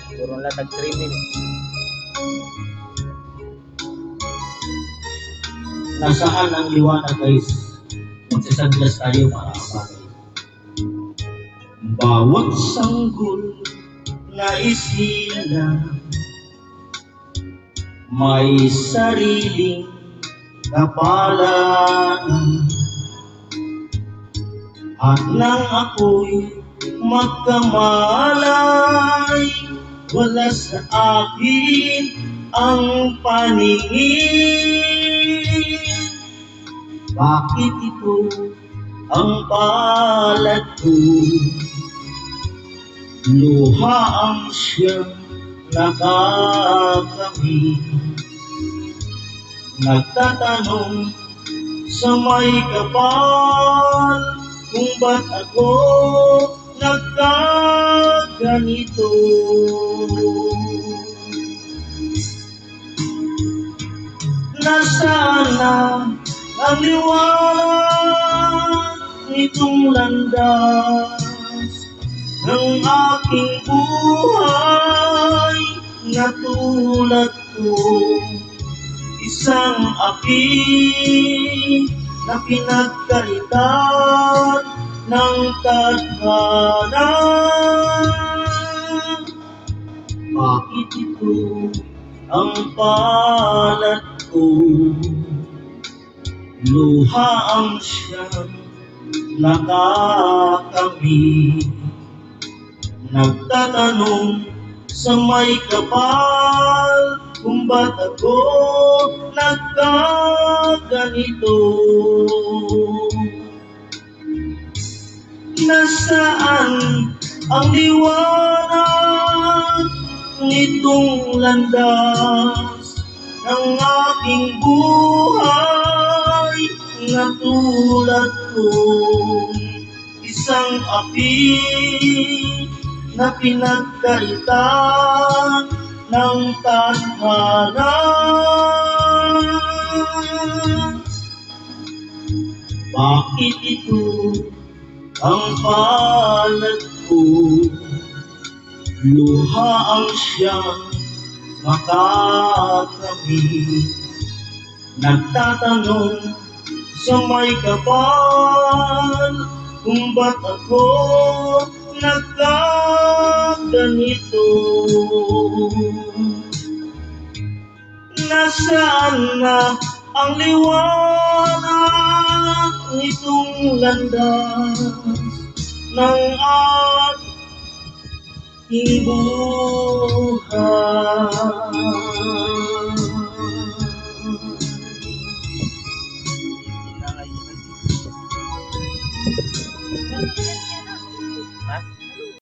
Siguro lang tag 3 minutes. Nasaan ang liwanag, guys? Magsasaglas tayo para kapagay. Bawat sanggol na isilang may sariling kapalaan. At nang ako'y magkamalay, wala sa akin ang paningin. Bakit ito ang palad ko? Luha ang siyang nakakamit. Nagtatanong sa may kapal kung ba't ako nagkaganito. Nasaan na ang liwanag nitong landas ng aking buhay na tulad ko? Isang api na pinagkaitan ng tadhana. Bakit ito ang palad ko? Luha ang siyang nakakamit. Nagtatanong sa may kapal kung ba't ako nagkaganito. Nasaan ang liwanag nitong landas ng aking buhay na tulad kong isang api na pinagkaitan ng tadhana? Bakit ito ang palad ko? Luha ang siyang makakamit. Nagtatanong sa may kapal kung ba't ako nagkaganito. Nasaan na ang liwanag nitong landas ng aking buhay? Ha?